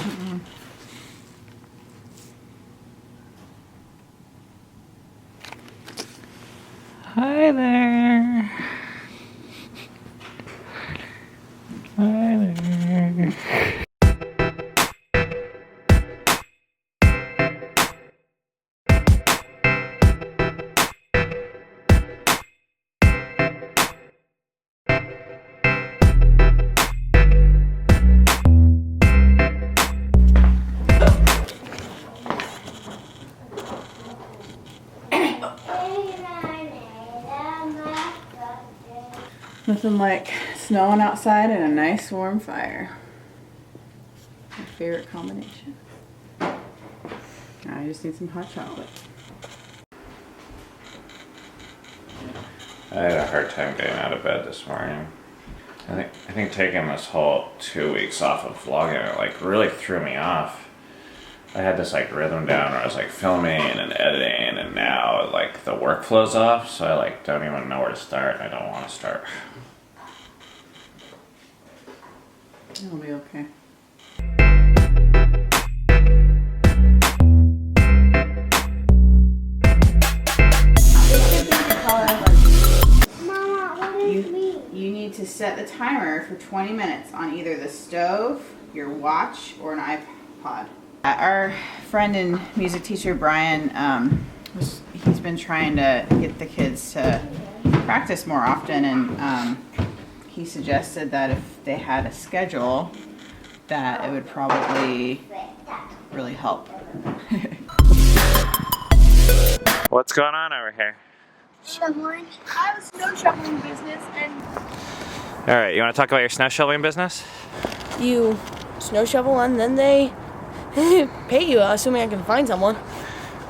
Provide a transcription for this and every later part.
Hi there. Hi there. Nothing like snowing outside and a nice warm fire. My favorite combination. I just need some hot chocolate. I had a hard time getting out of bed this morning. I think taking this whole 2 weeks off of vlogging, it like really threw me off. I had this like rhythm down where I was like filming and editing, and now like the workflow's off, so I like don't even know where to start, and I don't want to start. It'll be okay. You need to set the timer for 20 minutes on either the stove, your watch, or an iPod. Our friend and music teacher Brian, he's been trying to get the kids to practice more often, and he suggested that if they had a schedule, that it would probably really help. What's going on over here? Shoveling. I have a snow shoveling business, and All right, you want to talk about your snow shoveling business? you snow shovel and then they pay you, assuming I can find someone.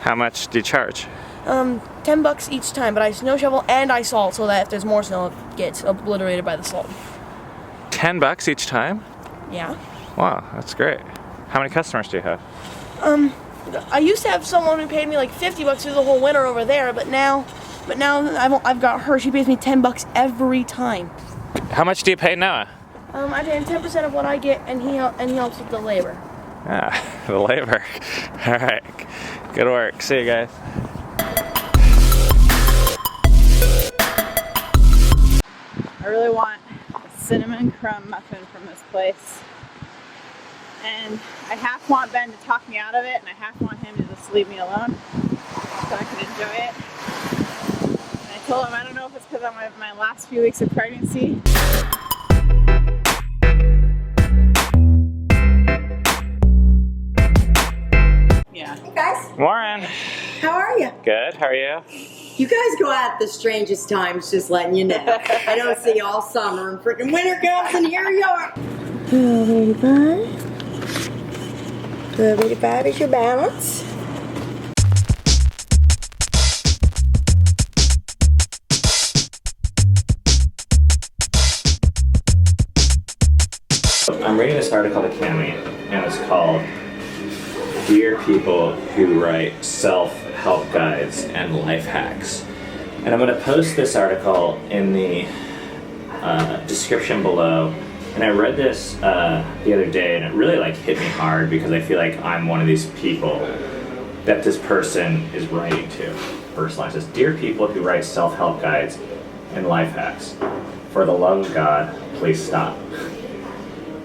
How much do you charge? $10 each time, but I snow shovel and I salt so that if there's more snow, it gets obliterated by the salt. $10 each time? Yeah. Wow, that's great. How many customers do you have? I used to have someone who paid me like $50 through the whole winter over there, but now I've got her. She pays me $10 every time. How much do you pay Noah? I pay him 10% of what I get, and he helps with the labor. Ah, the labor. All right, good work. See you guys. I really want a cinnamon crumb muffin from this place. And I half want Ben to talk me out of it, and I half want him to just leave me alone so I can enjoy it. And I told him I don't know if it's because I'm my last few weeks of pregnancy. Yeah. Hey guys, Warren. how are you? Good, how are you? You guys go out at the strangest times, just letting you know. I don't see you all summer, and freaking winter comes, and here you are. 1285. 1285 is your balance. I'm reading this article that Cami, and it's called Dear People Who Write Self-Help Guides and Life Hacks. And I'm going to post this article in the description below. And I read this the other day, and it really like hit me hard because I feel like I'm one of these people that this person is writing to. Personalized. It says, Dear people who write self-help guides and life hacks, for the love of God, please stop.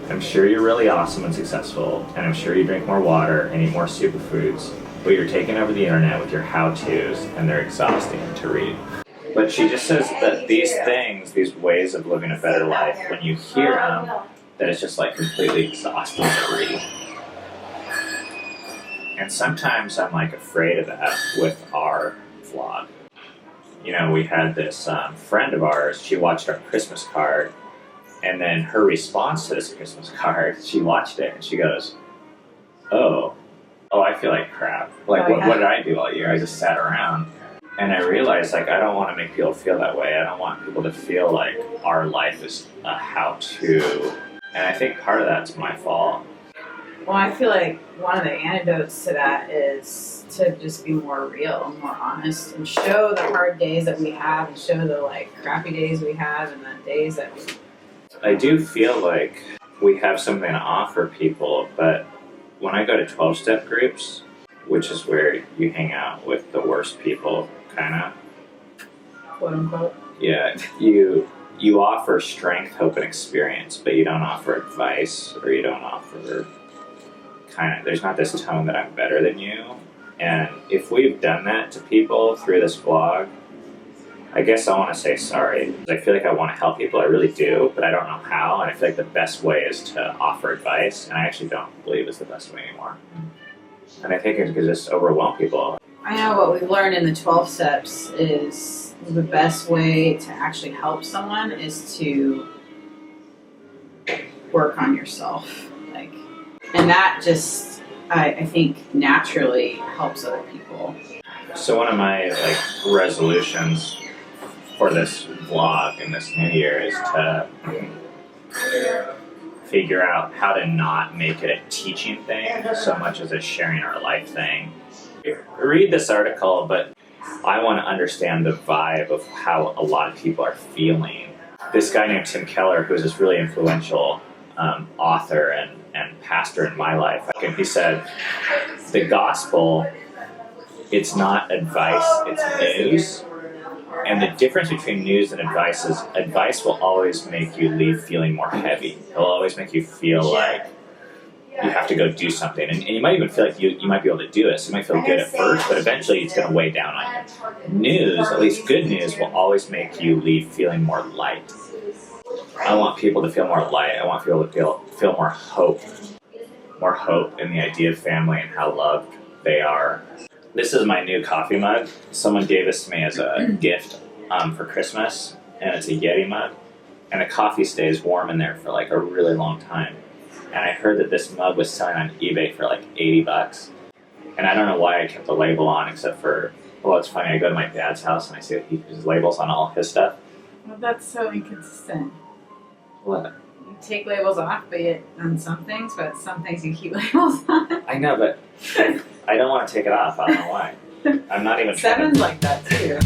I'm sure you're really awesome and successful, and I'm sure you drink more water and eat more superfoods, but you're taking over the internet with your how-tos, and they're exhausting to read. But she just says that these things, these ways of living a better life, when you hear them, that it's just like completely exhausting to read. And sometimes I'm like afraid of that with our vlog. You know, we had this friend of ours, she watched our Christmas card, and then her response to this Christmas card, she watched it and she goes, oh, I feel like crap. Like, what did I do all year? I just sat around. And I realized, like, I don't want to make people feel that way. I don't want people to feel like our life is a how-to. And I think part of that's my fault. Well, I feel like one of the antidotes to that is to just be more real, more honest, and show the hard days that we have, and show the like crappy days we have, and the days that we. I do feel like we have something to offer people, but when I go to 12-step groups, which is where you hang out with the worst people, kind of. Quote unquote. Yeah, you offer strength, hope, and experience, but you don't offer advice, or you don't offer there's not this tone that I'm better than you. And if we've done that to people through this vlog, I guess I want to say sorry. I feel like I want to help people, I really do, but I don't know how, and I feel like the best way is to offer advice, and I actually don't believe it's the best way anymore. And I think it could just overwhelm people. I know what we've learned in the 12 steps is the best way to actually help someone is to work on yourself. And that just, I think, naturally helps other people. So one of my resolutions for this vlog and this new year is to figure out how to not make it a teaching thing so much as a sharing our life thing. Read this article, but I want to understand the vibe of how a lot of people are feeling. This guy named Tim Keller, who's this really influential author and pastor in my life, and he said, the gospel, it's not advice, it's news. And the difference between news and advice is advice will always make you leave feeling more heavy. It'll always make you feel like you have to go do something. And you might even feel like you might be able to do it. So you might feel good at first, but eventually it's going to weigh down on you. News, at least good news, will always make you leave feeling more light. I want people to feel more light. I want people to feel more hope. More hope in the idea of family and how loved they are. This is my new coffee mug. Someone gave this to me as a gift for Christmas, and it's a Yeti Mug, and the coffee stays warm in there for a really long time. And I heard that this mug was selling on eBay for $80. And I don't know why I kept the label on, except for, well, it's funny, I go to my dad's house and I see that he uses labels on all his stuff. Well, that's so inconsistent. What? You take labels off on some things, but some things you keep labels on. I know, but I don't want to take it off. I don't know why. I'm not even Seven's like that too.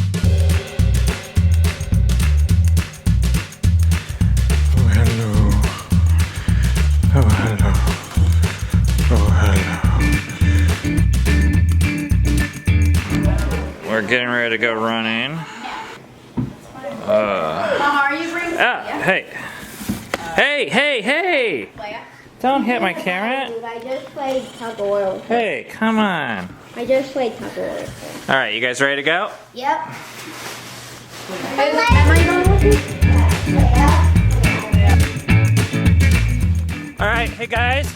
Oh, hello. Oh, hello. Oh, hello. We're getting ready to go running. Mama, are you bringing Hey. Hey! Leia? Don't hit my camera. I just played tug of war. Hey, come on. I just played tug of war. All right, you guys ready to go? Yep. Am I going with you? All right, hey guys.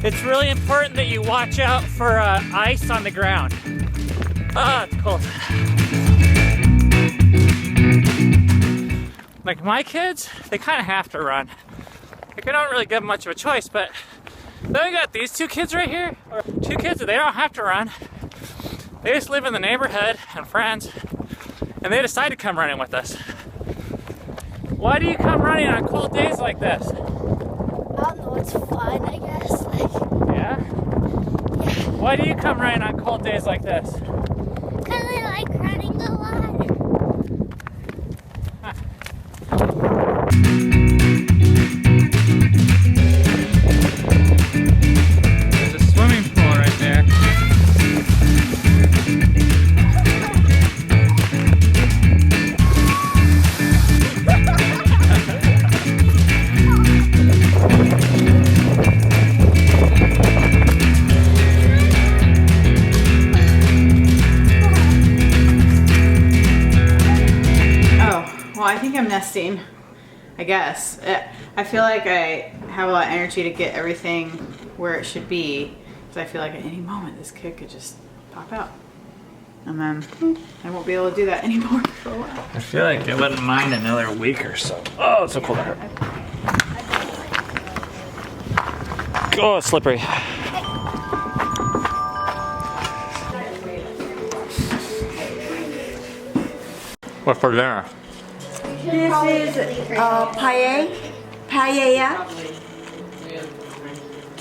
It's really important that you watch out for ice on the ground. It's cold. Like my kids, they kind of have to run. Like I don't really give them much of a choice, but then we got these two kids right here, or two kids that they don't have to run. They just live in the neighborhood and friends, and they decide to come running with us. Why do you come running on cold days like this? I don't know, it's fun, I guess. Yeah? Why do you come running on cold days like this? Because I like running a lot. There's a swimming pool right there. Well, I think I'm nesting, I guess. I feel like I have a lot of energy to get everything where it should be, because I feel like at any moment this kid could just pop out. And then I won't be able to do that anymore for a while. I feel like I wouldn't mind another week or so. Oh, it's so cold out here. Oh, it's slippery. What for dinner? This is paella,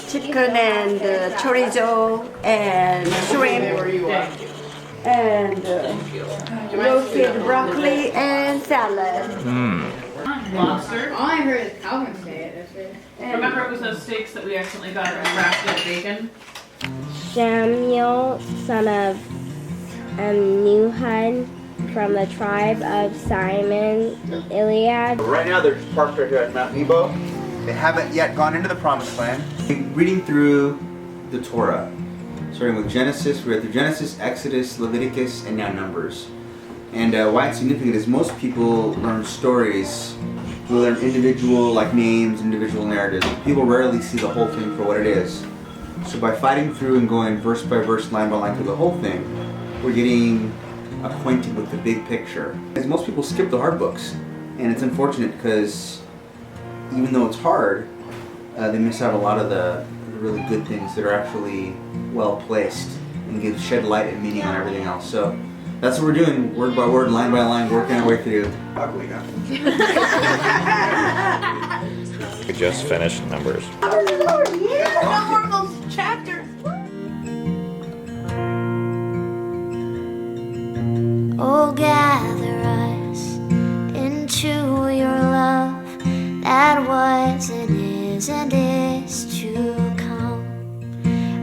chicken and chorizo and shrimp and roasted broccoli and salad. Lobster? All I heard is Calvin say it. Remember it was those steaks that we accidentally got wrapped in bacon? Samuel, son of Nuhud, from the tribe of Simon, Iliad. Right now they're parked right here at Mount Nebo. They haven't yet gone into the Promised Land. Reading through the Torah, starting with Genesis, we're at the Genesis, Exodus, Leviticus, and now Numbers. And why it's significant is most people learn stories. We learn individual names, individual narratives. People rarely see the whole thing for what it is. So by fighting through and going verse by verse, line by line through the whole thing, we're getting acquainted with the big picture. Because most people skip the hard books, and it's unfortunate because even though it's hard, they miss out a lot of the really good things that are actually well placed and shed light and meaning on everything else. So that's what we're doing, word by word, line by line, working our way through. We just finished Numbers. No more of those chapters. Oh, gather us into your love that was and is to come.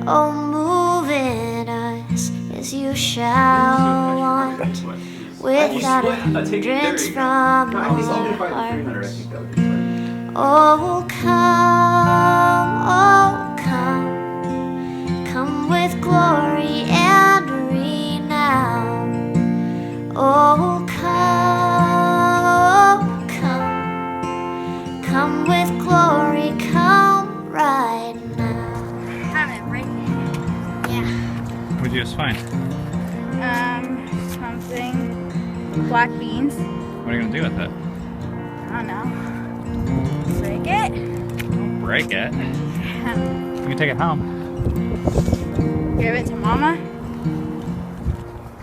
Oh, move in us as you shall want, without a hindrance from our hearts. Oh, come, come with glory and renown. Oh, come with glory, come right now. Have it right there. Yeah. What'd you just find? Something. Black beans. What are you gonna do with it? I don't know. Break it. Break it. You can take it home. Give it to Mama.